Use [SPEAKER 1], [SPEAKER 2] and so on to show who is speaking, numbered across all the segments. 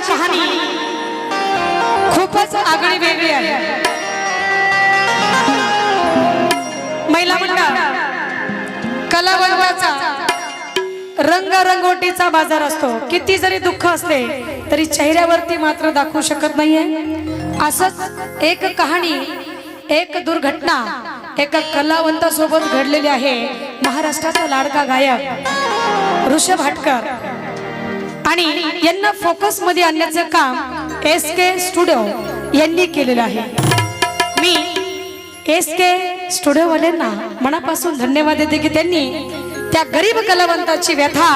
[SPEAKER 1] कहाणी खूपच आगळी वेगळी आहे। महिला मंडळ कलावंताचा रंगरंगोटीचा बाजार असतो। किती जरी दुःख असले तरी चेहऱ्यावरती मात्र दाखवू शकत नाहीये। असंच एक कहाणी, एक दुर्घटना एका कलावंतासोबत घडलेली आहे। महाराष्ट्राचा लाडका गायक ऋषभ हाटकर आणि यांना फोकस मध्ये आणण्याचं काम एसके स्टुडिओ यांनी केलेलं आहे। मी एसके स्टुडिओ वाल्यांना मनापासून धन्यवाद देते की त्यांनी त्या गरीब कलावंताची व्यथा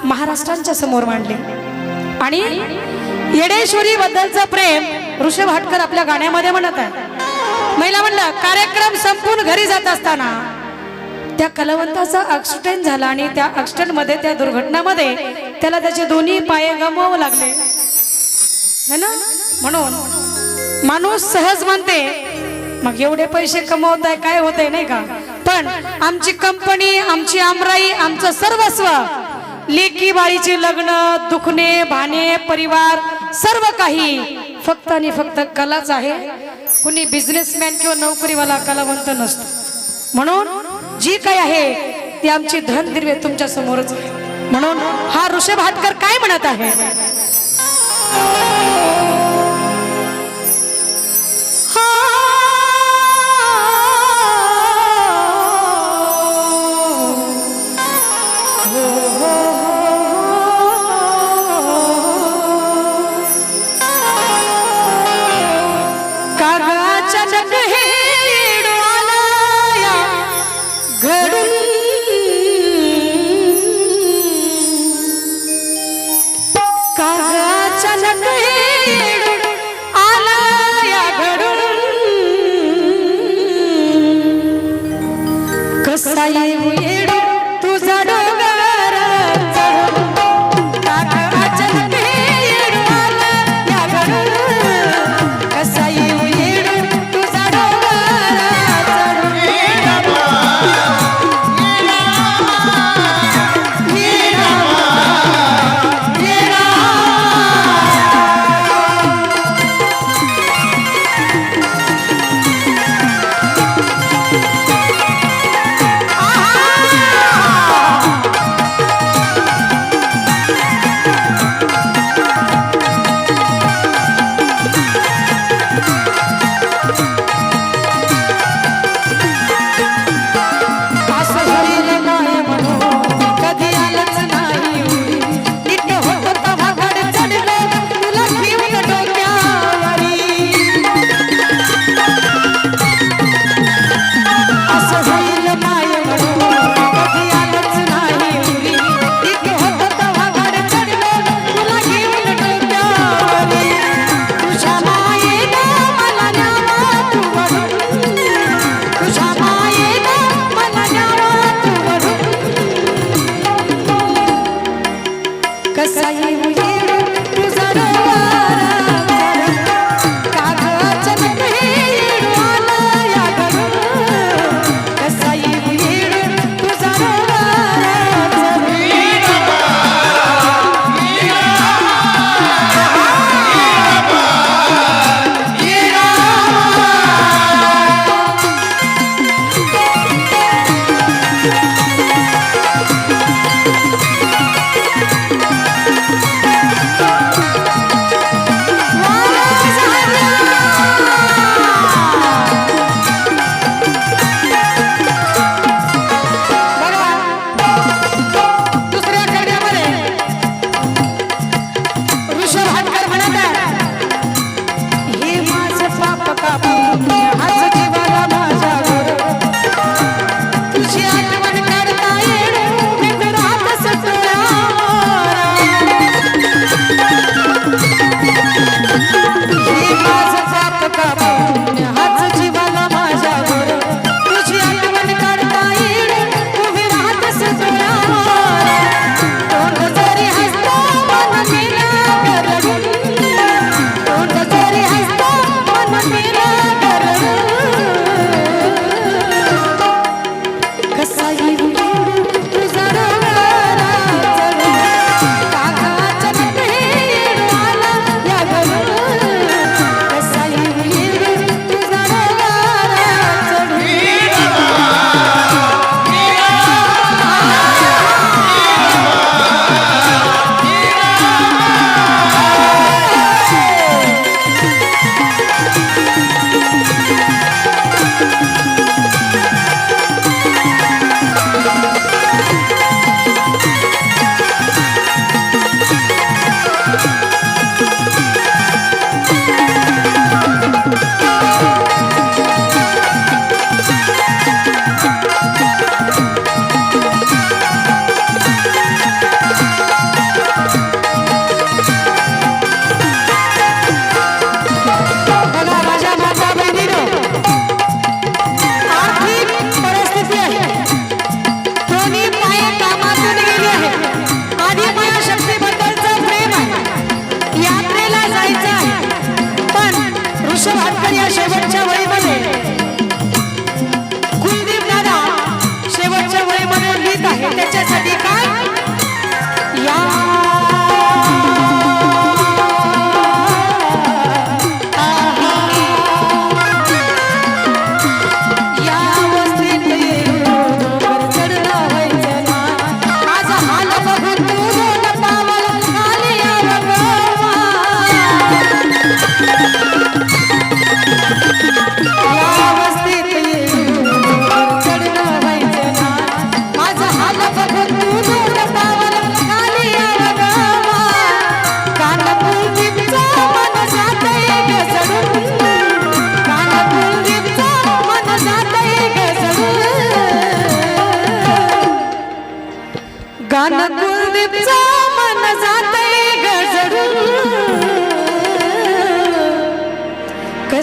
[SPEAKER 1] महाराष्ट्राच्या समोर मांडली आणि येडेश्वरी बद्दलचं प्रेम ऋषभ हाटकर आपल्या गाण्यामध्ये म्हणत आहे। महिला म्हणलं कार्यक्रम संपून घरी जात असताना त्या कलावंताचा ऍक्सिडेंट झाला आणि त्या ऍक्सिडेंट मध्ये, त्या दुर्घटनेमध्ये त्याला त्याचे दोन्ही पाय गमवावे लागले है ना। म्हणून माणूस सहज म्हणते मग एवढे पैसे कमवताय काय होतंय नाही का, पण आमची कंपनी, आमची आमराई, आमचं सर्वस्व, लेकी बाळीचे लग्न, दुखणे भाणे, परिवार, सर्व काही फक्त आणि फक्त कलाच आहे। कुणी बिझनेसमॅन किंवा नोकरीवाला कलावंत नसतो। म्हणून जी काही आहे ती आमची धन दिर्वे तुमच्या समोरच आहे। म्हणून हा ऋषभ हाटकर काय म्हणत आहे,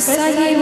[SPEAKER 1] कसाही